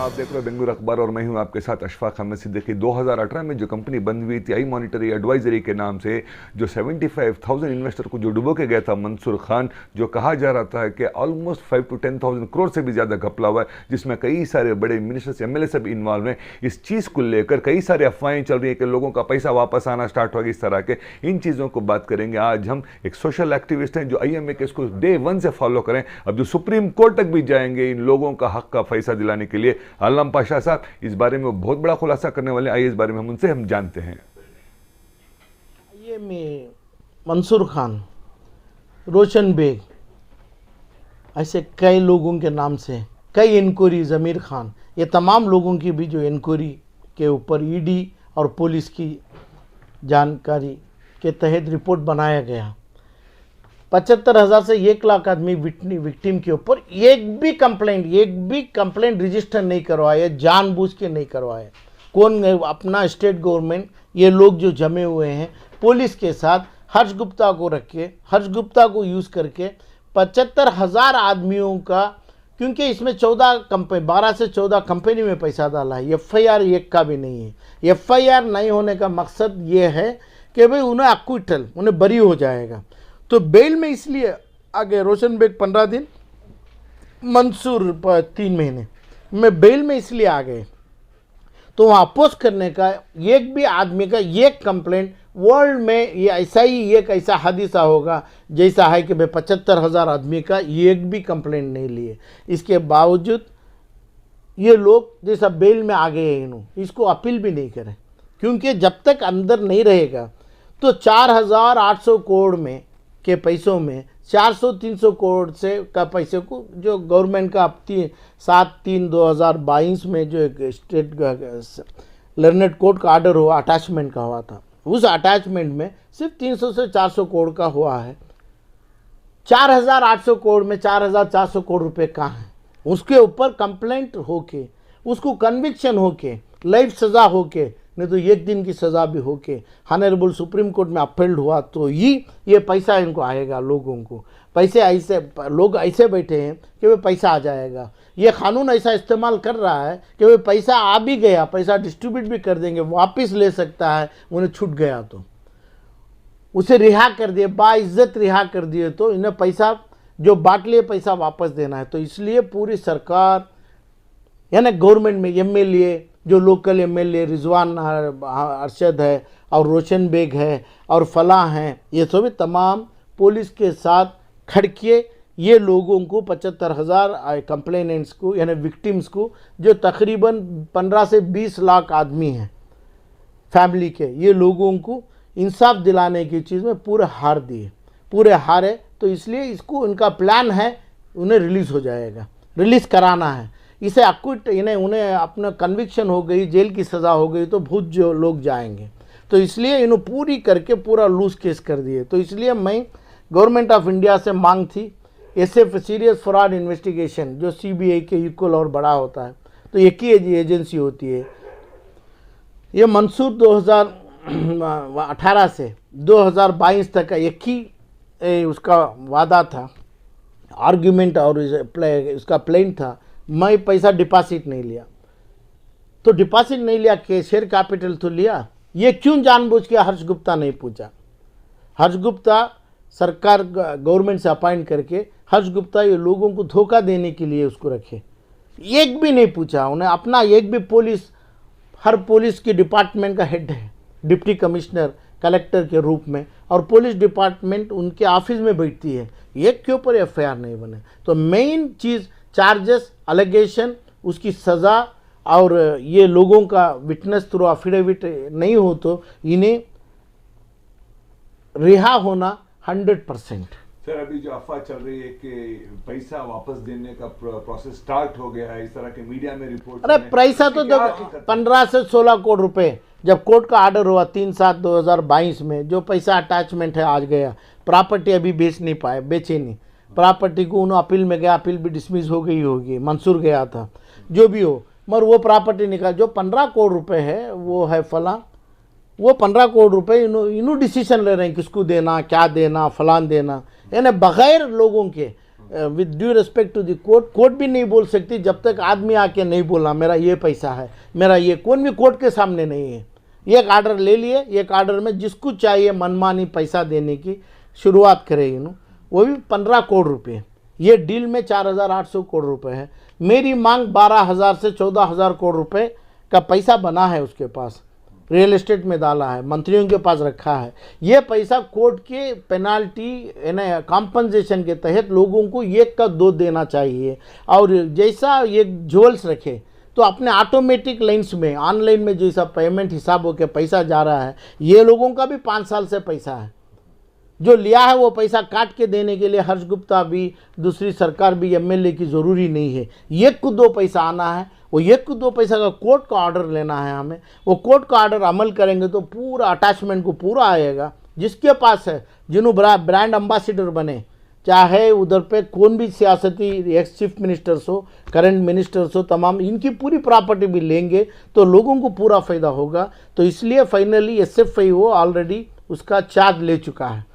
आप देख रहे हो बेंगलुरु अखबार और मैं हूं आपके साथ अशफाक अहमद सिद्दीकी। 2018 में जो कंपनी बंद हुई थी आई मॉनिटरी एडवाइजरी के नाम से, जो 75,000 इन्वेस्टर को जो डुबो के गया था मंसूर खान, जो कहा जा रहा था कि ऑलमोस्ट 5 to 10,000 करोड़ से भी ज़्यादा घपला हुआ है, जिसमें कई सारे बड़े मिनिस्टर्स एमएलए सब इन्वॉल्व हैं। इस चीज़ को लेकर कई सारे अफवाहें चल रही हैं कि लोगों का पैसा वापस आना स्टार्ट होगा। इस तरह के इन चीज़ों को बात करेंगे। आज हम एक सोशल एक्टिविस्ट हैं जो IMA के इसको डे 1 से फॉलो करें, अब जो सुप्रीम कोर्ट तक भी जाएंगे इन लोगों का हक का फैसला दिलाने के लिए। आलम पाशा साहब इस बारे में वो बहुत बड़ा खुलासा करने वाले, आइए इस बारे में हम जानते हैं। ये में मंसूर खान, रोशन बेग, ऐसे कई लोगों के नाम से कई इंक्वायरी, ज़मीर खान, ये तमाम लोगों की भी जो इंक्वायरी के ऊपर ED और पुलिस की जानकारी के तहत रिपोर्ट बनाया गया। 75,000 से 1 लाख आदमी विक्टिम के ऊपर एक भी कंप्लेंट रजिस्टर नहीं करवाए, जानबूझ के नहीं करवाए। कौन अपना स्टेट गवर्नमेंट, ये लोग जो जमे हुए हैं पुलिस के साथ, हर्ष गुप्ता को रख के, हर्ष गुप्ता को यूज़ करके 75,000 आदमियों का, क्योंकि इसमें 12 से 14 कंपनी में पैसा डाला है। FIR एक का भी नहीं है। FIR नहीं होने का मकसद ये है कि भाई उन्हें अक्विटल, उन्हें बरी हो जाएगा। तो बेल में इसलिए आगे रोशन बेग 15 दिन, मंसूर 3 महीने में बेल में इसलिए आ गए। तो वहाँ अपोज करने का एक भी आदमी का एक कंप्लेंट वर्ल्ड में ये ऐसा ही एक ऐसा हादिसा होगा जैसा है कि भाई 75,000 आदमी का एक भी कंप्लेंट नहीं लिए। इसके बावजूद ये लोग जैसा बेल में आ गए हैं, इसको अपील भी नहीं करें, क्योंकि जब तक अंदर नहीं रहेगा तो 4,800 करोड़ में के पैसों में 400-300 करोड़ से का पैसे को जो गवर्नमेंट का 7/3/2022 में जो एक स्टेट लर्नेड कोर्ट का ऑर्डर हुआ, अटैचमेंट का हुआ था, उस अटैचमेंट में सिर्फ 300 से 400 करोड़ का हुआ है। 4,800 करोड़ में 4,400 करोड़ रुपए कहाँ हैं? उसके ऊपर कंप्लेंट होके, उसको कन्विक्शन होके, लाइफ सज़ा होके, नहीं तो 1 दिन की सज़ा भी होके ऑनरेबल सुप्रीम कोर्ट में अपील्ड हुआ तो ही ये पैसा इनको आएगा। लोगों को पैसे ऐसे, लोग ऐसे बैठे हैं कि वे पैसा आ जाएगा। ये कानून ऐसा इस्तेमाल कर रहा है कि वे पैसा आ भी गया, पैसा डिस्ट्रीब्यूट भी कर देंगे, वापस ले सकता है। उन्हें छूट गया तो उसे रिहा कर दिए, बाइज्जत रिहा कर दिए, तो इन्हें पैसा जो बांट लिए पैसा वापस देना है। तो इसलिए पूरी सरकार यानी गवर्नमेंट में MLA, जो लोकल MLA रिजवान अरशद है और रोशन बेग है और फलाह हैं, ये सभी तमाम पुलिस के साथ खड़के ये लोगों को 75,000 कंप्लेनेंट्स को यानी विक्टिम्स को, जो तकरीबन 15 से 20 लाख आदमी हैं फैमिली के, ये लोगों को इंसाफ दिलाने की चीज़ में पूरे हारे। तो इसलिए इसको इनका प्लान है, उन्हें रिलीज़ हो जाएगा, रिलीज़ कराना है। इसे अक्विट, इन्हें उन्हें अपना कन्विक्शन हो गई, जेल की सज़ा हो गई तो बहुत जो लोग जाएंगे, तो इसलिए इन्हों पूरी करके पूरा लूज केस कर दिए। तो इसलिए मैं गवर्नमेंट ऑफ इंडिया से मांग थी, SF सीरियस फ्रॉड इन्वेस्टिगेशन जो CBI के इक्वल और बड़ा होता है, तो एक ही एजेंसी होती है। ये मंसूर 2018 से 2022 तक का एक ही उसका वादा था, आर्ग्यूमेंट और उसका प्लान था। मैं पैसा डिपॉजिट नहीं लिया, तो डिपॉजिट नहीं लिया कि शेयर कैपिटल तो लिया, ये क्यों जानबूझ के हर्ष गुप्ता नहीं पूछा? हर्ष गुप्ता सरकार गवर्नमेंट से अपॉइंट करके हर्ष गुप्ता ये लोगों को धोखा देने के लिए उसको रखे, एक भी नहीं पूछा उन्हें। अपना एक भी पुलिस, हर पुलिस के डिपार्टमेंट का हेड है, डिप्टी कमिश्नर, कलेक्टर के रूप में, और पुलिस डिपार्टमेंट उनके ऑफिस में बैठती है, एक के ऊपर FIR नहीं बने। तो मेन चीज़ चार्जेस, अलेगेशन, उसकी सज़ा और ये लोगों का विटनेस थ्रू अफिडेविट नहीं हो तो इन्हें रिहा होना 100%। सर, अभी जो अफवाह चल रही है कि पैसा वापस देने का प्रोसेस स्टार्ट हो गया है, इस तरह के मीडिया में रिपोर्ट। अरे पैसा तो जब 15 से 16 करोड़ रुपए जब कोर्ट का ऑर्डर हुआ 3/7/2022 में, जो पैसा अटैचमेंट है आज गया। प्रॉपर्टी अभी बेच नहीं पाए, बेचे नहीं प्रॉपर्टी को, उन्होंने अपील में गया, अपील भी डिसमिस हो गई होगी, मंसूर गया था, जो भी हो, मगर वो प्रॉपर्टी निकाल, जो 15 करोड़ रुपए है वो है फला, वो 15 करोड़ रुपए इन्हों डिसीजन ले रहे हैं किसको देना, क्या देना, फलान देना, यानी बगैर लोगों के with due respect to the court, court भी नहीं बोल सकती जब तक आदमी आके नहीं बोला मेरा ये पैसा है, मेरा ये, कौन भी कोर्ट के सामने नहीं है। एक आर्डर ले लिए, एक आर्डर में जिसको चाहिए मनमानी पैसा देने की शुरुआत करे वो भी 15 करोड़ रुपए। ये डील में 4,800 करोड़ रुपए है। मेरी मांग 12,000 से 14,000 करोड़ रुपए का पैसा बना है, उसके पास रियल एस्टेट में डाला है, मंत्रियों के पास रखा है। ये पैसा कोर्ट के पेनाल्टी यानी कॉम्पनसेशन के तहत लोगों को 1 का 2 देना चाहिए। और जैसा ये ज्वेल्स रखे तो अपने ऑटोमेटिक लाइन्स में ऑनलाइन में जैसा पेमेंट हिसाब होकर पैसा जा रहा है, ये लोगों का भी 5 साल से पैसा है। जो लिया है वो पैसा काट के देने के लिए हर्ष गुप्ता भी, दूसरी सरकार भी, एमएलए की ज़रूरी नहीं है। 1 को 2 पैसा आना है, वो 1 को 2 पैसा का कोर्ट का ऑर्डर लेना है हमें। वो कोर्ट का ऑर्डर अमल करेंगे तो पूरा अटैचमेंट को पूरा आएगा। जिसके पास है, जिन्होंने ब्रांड एम्बेसडर बने, चाहे उधर पे कौन भी सियासती एक्स चीफ मिनिस्टर्स हो, करंट मिनिस्टर्स हो, तमाम इनकी पूरी प्रॉपर्टी भी लेंगे तो लोगों को पूरा फ़ायदा होगा। तो इसलिए फाइनली SFIO ऑलरेडी उसका चार्ज ले चुका है।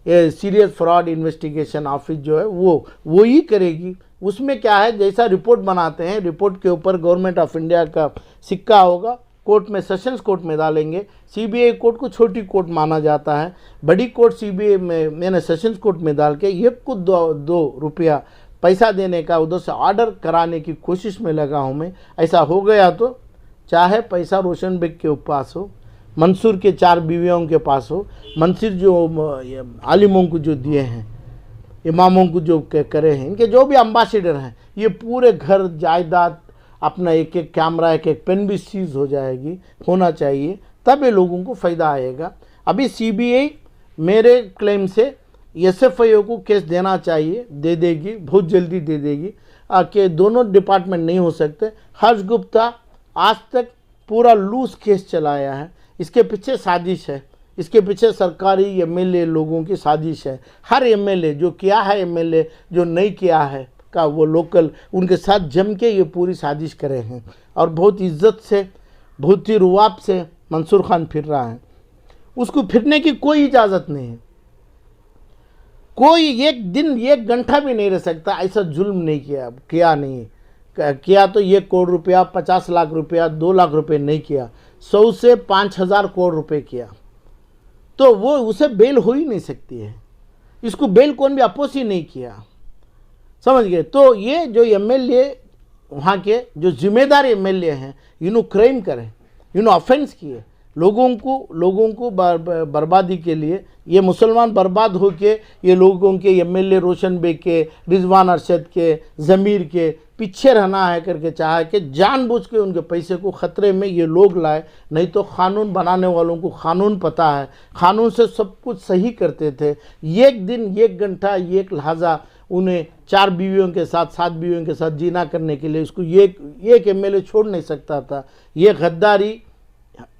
ये सीरियस फ्रॉड इन्वेस्टिगेशन ऑफिस जो है वो ही करेगी। उसमें क्या है, जैसा रिपोर्ट बनाते हैं, रिपोर्ट के ऊपर गवर्नमेंट ऑफ इंडिया का सिक्का होगा, कोर्ट में, सेशंस कोर्ट में डालेंगे। CBI कोर्ट को छोटी कोर्ट माना जाता है, बड़ी कोर्ट CBI में मैंने सेशंस कोर्ट में डाल के 1 को 2 रुपया पैसा देने का उधर से ऑर्डर कराने की कोशिश में लगा हूँ मैं। ऐसा हो गया तो चाहे पैसा रोशन बेग के पास हो, मंसूर के 4 बीवियों के पास हो, मंसूर जो आलिमों को जो दिए हैं, इमामों को जो करे हैं, इनके जो भी अम्बासिडर हैं, ये पूरे घर जायदाद, अपना एक एक कैमरा, एक एक पेन भी सीज हो जाएगी, होना चाहिए, तब ये लोगों को फ़ायदा आएगा। अभी CBI मेरे क्लेम से SFIO को केस देना चाहिए, दे देगी, बहुत जल्दी दे देगी। कि दोनों डिपार्टमेंट नहीं हो सकते। हर्ष गुप्ता आज तक पूरा लूज केस चलाया है, इसके पीछे साजिश है, इसके पीछे सरकारी MLA लोगों की साजिश है। हर MLA जो किया है, MLA जो नहीं किया है का वो लोकल, उनके साथ जम के ये पूरी साजिश करे हैं। और बहुत इज्जत से, बहुत ही रुआब से मंसूर खान फिर रहा है। उसको फिरने की कोई इजाज़त नहीं है। कोई एक दिन 1 घंटा भी नहीं रह सकता। ऐसा जुल्म नहीं किया नहीं किया तो 1 करोड़ रुपया, 50 लाख रुपया, 2 लाख रुपए नहीं किया, 100 से 5,000 करोड़ रुपए किया, तो वो उसे बेल हो ही नहीं सकती है। इसको बेल कौन भी अपोज ही नहीं किया, समझ गए। तो ये जो MLA वहाँ के जो जिम्मेदार MLA हैं, इन्हों क्राइम करे, इन्हों ऑफेंस किए, लोगों को बर्बादी के लिए, ये मुसलमान बर्बाद हो के ये लोगों के MLA रोशन बेग के, रिजवान अरशद के, ज़मीर के पीछे रहना है करके चाहा कि जानबूझ के उनके पैसे को ख़तरे में ये लोग लाए। नहीं तो क़ानून बनाने वालों को क़ानून पता है, क़ानून से सब कुछ सही करते थे। 1 दिन 1 घंटा 1 लहजा उन्हें 4 बीवियों के साथ, 7 बीवियों के साथ जीना करने के लिए इसको एक MLA छोड़ नहीं सकता था। ये गद्दारी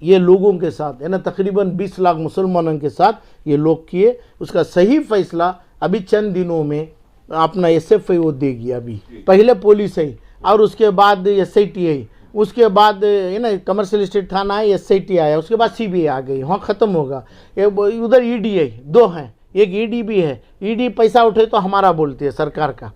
ये लोगों के साथ, है ना, तकरीबन 20 लाख मुसलमानों के साथ ये लोग किए। उसका सही फैसला अभी चंद दिनों में अपना SFIO देगी। अभी पहले पुलिस है और उसके बाद SIT है, उसके बाद है ना कमर्शियल स्टेट थाना है, SIT आया, उसके बाद CBI आ गई, वहाँ ख़त्म होगा। उधर ED है, 2 हैं, एक ED भी है। ED पैसा उठे तो हमारा बोलती है सरकार का,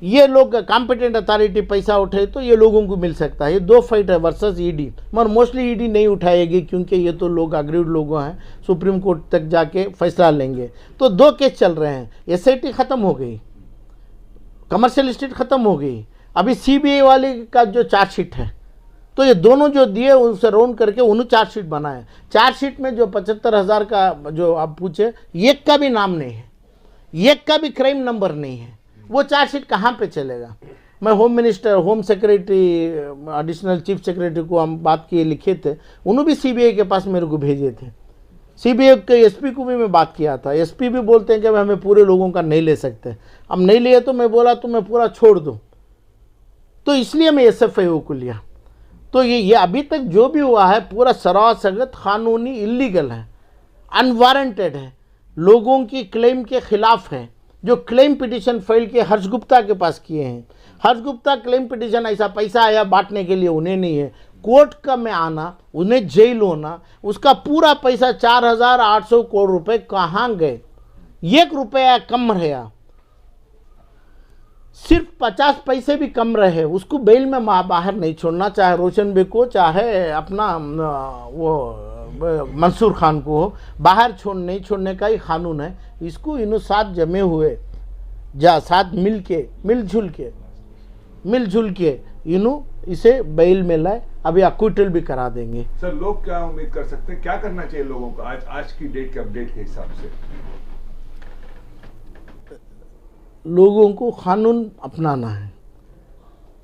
ये लोग कॉम्पिटेंट अथॉरिटी पैसा उठे तो ये लोगों को मिल सकता है। ये 2 फाइट है वर्सेस ED, मगर मोस्टली ED नहीं उठाएगी क्योंकि ये तो लोग अग्रीड लोग हैं, सुप्रीम कोर्ट तक जाके फैसला लेंगे। तो 2 केस चल रहे हैं, SIT ख़त्म हो गई, कमर्शियल स्टेट ख़त्म हो गई, अभी CBI वाले का जो चार्जशीट है, तो ये दोनों जो दिए उनसे राउंड करके उन्होंने चार्जशीट बनाए। चार्जशीट में जो 75,000 का जो आप पूछे, एक का भी नाम नहीं है, एक का भी क्राइम नंबर नहीं है। वो चार्जशीट कहाँ पे चलेगा? मैं home minister, home secretary, additional chief secretary को हम बात किए, लिखे थे, उन्होंने भी CBI के पास मेरे को भेजे थे। CBI के SP को भी मैं बात किया था। SP भी बोलते हैं कि हमें पूरे लोगों का नहीं ले सकते। अब नहीं लिए तो मैं बोला तो मैं पूरा छोड़ दूँ, तो इसलिए मैं SFIO को लिया। तो ये अभी तक जो भी हुआ है पूरा सरासगत कानूनी इलीगल है, अनवारंटेड है, लोगों की क्लेम के खिलाफ है। जो क्लेम पिटिशन फाइल के हर्ष गुप्ता के पास किए हैं, हर्ष गुप्ता क्लेम पिटिशन ऐसा पैसा आया बांटने के लिए उन्हें नहीं है, कोर्ट का में आना, उन्हें जेल होना, उसका पूरा पैसा 4,800 करोड़ रुपए कहाँ गए? 1 रुपया कम रहा। सिर्फ 50 पैसे भी कम रहे उसको बेल में बाहर नहीं छोड़ना, चाहे रोशन बेग को चाहे अपना वो मंसूर खान को हो, बाहर नहीं छोड़ने का ही कानून है। इसको इन साथ जमे हुए साथ मिलजुल के इन्हों इसे बेल में लाए, अभी अक्विटल भी करा देंगे। सर लोग क्या उम्मीद कर सकते हैं, क्या करना चाहिए लोगों को आज की डेट के अपडेट के हिसाब से? लोगों को कानून अपनाना है।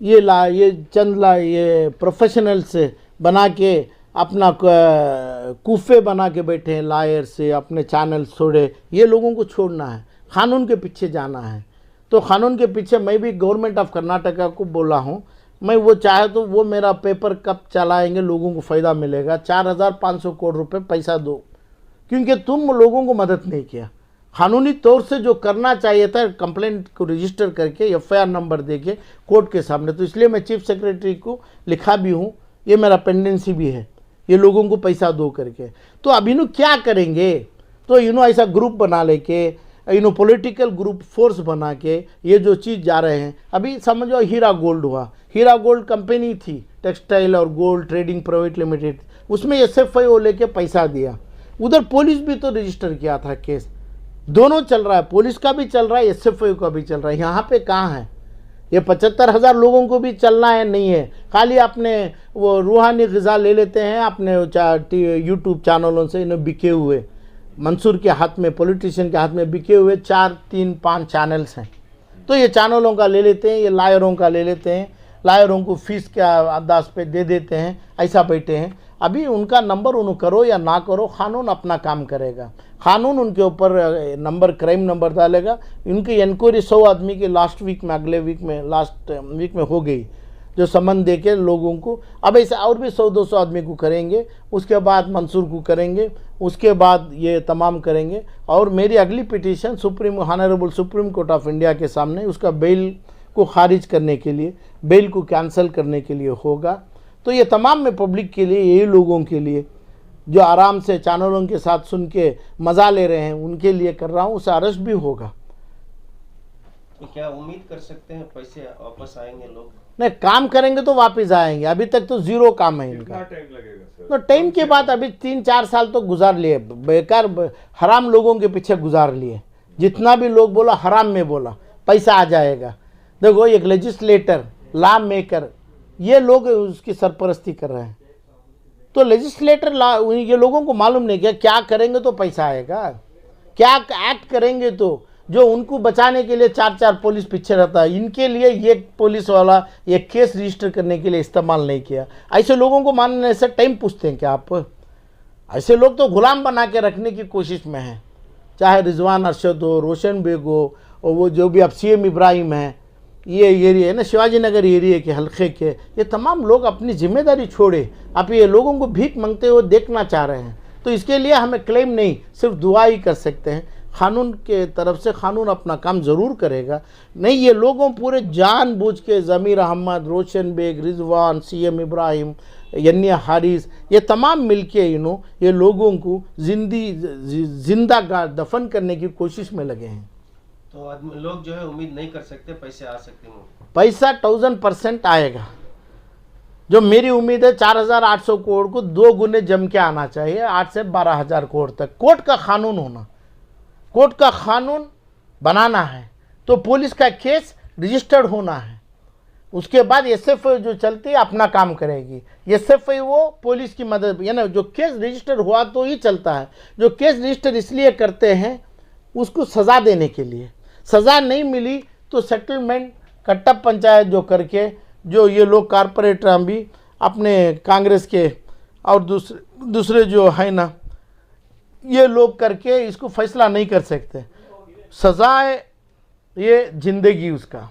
ये प्रोफेशनल से बना के अपना कूफे बना के बैठे हैं, लायर से अपने चैनल छोड़े, ये लोगों को छोड़ना है, कानून के पीछे जाना है। तो कानून के पीछे मैं भी गवर्नमेंट ऑफ कर्नाटका को बोला हूँ, मैं वो चाहे तो वो मेरा पेपर कब चलाएंगे, लोगों को फ़ायदा मिलेगा। 4,500 करोड़ रुपए पैसा दो, क्योंकि तुम लोगों को मदद नहीं किया। कानूनी तौर से जो करना चाहिए था, कंप्लेंट को रजिस्टर करके एफआईआर नंबर देके कोर्ट के सामने, तो इसलिए मैं चीफ सेक्रेटरी को लिखा भी हूँ, ये मेरा पेंडेंसी भी है, ये लोगों को पैसा दो करके। तो अब इन्हों क्या करेंगे, तो इन्हों ऐसा ग्रुप बना लेके, इन्हों पॉलिटिकल ग्रुप फोर्स बना के ये जो चीज़ जा रहे हैं। अभी समझो हीरा गोल्ड हुआ, हीरा गोल्ड कंपनी थी, टेक्सटाइल और गोल्ड ट्रेडिंग प्राइवेट लिमिटेड, उसमें एसएफआईओ लेके पैसा दिया, उधर पुलिस भी तो रजिस्टर किया था केस, दोनों चल रहा है, पुलिस का भी चल रहा है, एसएफआईओ का भी चल रहा है। यहाँ पे कहाँ है ये 75,000 लोगों को भी चलना है? नहीं है। खाली अपने वो रूहानी ग़िज़ा ले लेते हैं अपने यूट्यूब चैनलों से, इन्हें बिके हुए मंसूर के हाथ में, पॉलिटिशियन के हाथ में बिके हुए 4, 3, 5 चैनल्स हैं। तो ये चैनलों का ले लेते हैं, ये लायरों का ले लेते हैं, लायरों को फीस के अंदाज पे दे देते हैं, ऐसा बैठे हैं। अभी उनका नंबर उन्हें करो या ना करो, कानून अपना काम करेगा। कानून उनके ऊपर नंबर, क्राइम नंबर डालेगा। इनकी इंक्वायरी 100 आदमी की लास्ट वीक में हो गई, जो समन दे के लोगों को। अब ऐसे और भी 100-200 आदमी को करेंगे, उसके बाद मंसूर को करेंगे, उसके बाद ये तमाम करेंगे। और मेरी अगली petition honourable supreme court of India के सामने उसका बेल को खारिज करने के लिए, बेल को कैंसिल करने के लिए होगा। तो ये तमाम में पब्लिक के लिए, यही लोगों के लिए जो आराम से चैनलों के साथ सुन के मज़ा ले रहे हैं, उनके लिए कर रहा हूँ। उसे अरेस्ट भी होगा। तो क्या उम्मीद कर सकते हैं पैसे वापस आएंगे लोग? नहीं, काम करेंगे तो वापस आएंगे। अभी तक तो जीरो काम है इनका। टाइम लगेगा सर? तो टाइम के बाद अभी 3-4 साल तो गुजार लिए, बेकार हराम लोगों के पीछे गुजार लिए। जितना भी लोग बोला, हराम में बोला, पैसा आ जाएगा। देखो, एक लेजिस्लेटर, लॉ मेकर, ये लोग उसकी सरपरस्ती कर रहे हैं। तो लेजिस्लेटर ये लोगों को मालूम नहीं क्या करेंगे तो पैसा आएगा, क्या एक्ट करेंगे तो, जो उनको बचाने के लिए 4-4 पुलिस पीछे रहता है, इनके लिए ये पुलिस वाला ये केस रजिस्टर करने के लिए इस्तेमाल नहीं किया। ऐसे लोगों को मानने से टाइम पूछते हैं क्या आप? ऐसे लोग तो गुलाम बना के रखने की कोशिश में हैं, चाहे रिजवान अरशद हो, रोशन बेग हो, और वो जो भी अब सीएम इब्राहिम है, ये एरिया है ना शिवाजी नगर एरिया के हल्के के, ये तमाम लोग अपनी जिम्मेदारी छोड़े, आप ये लोगों को भीख मांगते हुए देखना चाह रहे हैं। तो इसके लिए हमें क्लेम नहीं, सिर्फ दुआ ही कर सकते हैं। कानून के तरफ से कानून अपना काम ज़रूर करेगा। नहीं, ये लोगों पूरे जानबूझ के ज़मीर अहमद, रोशन बेग, रिजवान, सीएम इब्राहिम, यन्निया हारिस, ये तमाम मिलके ये लोगों को जिंदा दफन करने की कोशिश में लगे हैं। तो लोग जो है उम्मीद नहीं कर सकते पैसे आ सकते हैं? पैसा 1000% आएगा। जो मेरी उम्मीद है 4,800 करोड़ को 2 गुने जम के आना चाहिए, 8 से 12,000 करोड़ तक। कोर्ट का कानून होना, कोर्ट का कानून बनाना है, तो पुलिस का केस रजिस्टर्ड होना है। उसके बाद एसएफआई जो चलती है अपना काम करेगी। एसएफआई वो पुलिस की मदद, यानी जो केस रजिस्टर हुआ तो ही चलता है। जो केस रजिस्टर इसलिए करते हैं उसको सज़ा देने के लिए, सज़ा नहीं मिली तो सेटलमेंट, कट्टप पंचायत जो करके, जो ये लोग कारपोरेटर भी अपने कांग्रेस के और दूसरे जो है ना, ये लोग करके इसको फैसला नहीं कर सकते। सज़ाए ये जिंदगी, उसका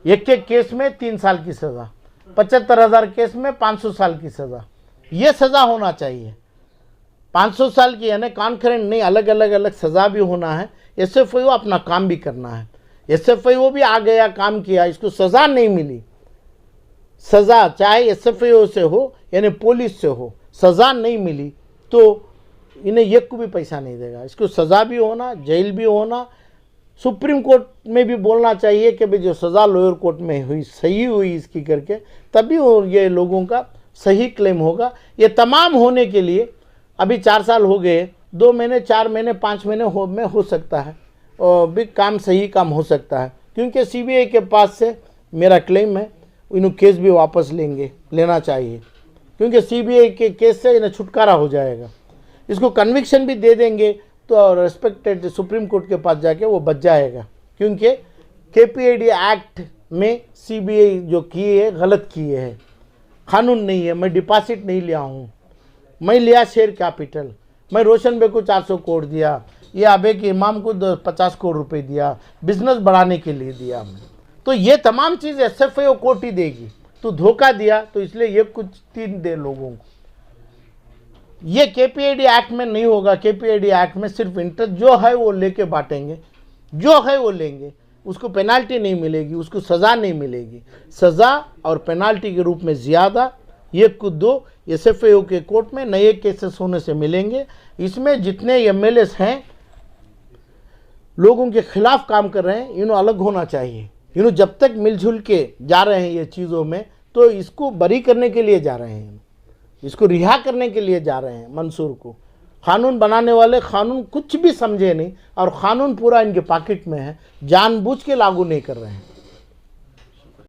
एक केस में 3 साल की सज़ा, 75,000 केस में 500 साल की सज़ा, ये सज़ा होना चाहिए। 500 साल की यानी कॉन्करेंट नहीं, अलग अलग सज़ा भी होना है। एसएफआईओ अपना काम भी करना है। एसएफआईओ भी आ गया, काम किया, इसको सज़ा नहीं मिली। सज़ा चाहे एसएफआईओ से हो यानी पुलिस से हो, सज़ा नहीं मिली तो इन्हें एक को भी पैसा नहीं देगा। इसको सज़ा भी होना, जेल भी होना, सुप्रीम कोर्ट में भी बोलना चाहिए कि भाई जो सज़ा लोअर कोर्ट में हुई सही हुई इसकी करके, तभी ये लोगों का सही क्लेम होगा। ये तमाम होने के लिए अभी 4 साल हो गए, 2 महीने 4 महीने 5 महीने में हो सकता है और भी काम सही काम हो सकता है, क्योंकि सीबीआई के पास से मेरा क्लेम है इन्हों केस भी वापस लेना चाहिए, क्योंकि सीबीआई के केस से इन्हें छुटकारा हो जाएगा। इसको कन्विक्शन भी दे देंगे तो रेस्पेक्टेड सुप्रीम कोर्ट के पास जाके वो बच जाएगा, क्योंकि केपीएडी एक्ट में सीबीआई जो किए है गलत किए हैं, कानून नहीं है। मैं डिपॉजिट नहीं लिया हूँ, मैं लिया शेयर कैपिटल, मैं रोशन बे को 400 करोड़ दिया, ये आबे के इमाम को 50 करोड़ रुपए दिया, बिजनेस बढ़ाने के लिए दिया मैं। तो ये तमाम चीज़ एसएफआई कोर्ट ही देगी। तो धोखा दिया तो इसलिए ये कुछ 3 दे लोगों को। ये केपीएडी एक्ट में नहीं होगा। केपीएडी एक्ट में सिर्फ इंटरेस्ट जो है वो लेके बांटेंगे, जो है वो लेंगे, उसको पेनाल्टी नहीं मिलेगी, उसको सज़ा नहीं मिलेगी। सज़ा और पेनाल्टी के रूप में ज़्यादा ये कुछ 2 एसएफआई के कोर्ट में नए केसेस होने से मिलेंगे। इसमें जितने एमएलएस हैं लोगों के खिलाफ काम कर रहे हैं, इन्हों अलग होना चाहिए। इन्हों जब तक मिलजुल के जा रहे हैं ये चीज़ों में, तो इसको बरी करने के लिए जा रहे हैं, इसको रिहा करने के लिए जा रहे हैं मंसूर को। कानून बनाने वाले कानून कुछ भी समझे नहीं और कानून पूरा इनके पॉकेट में है, जानबूझ के लागू नहीं कर रहे हैं।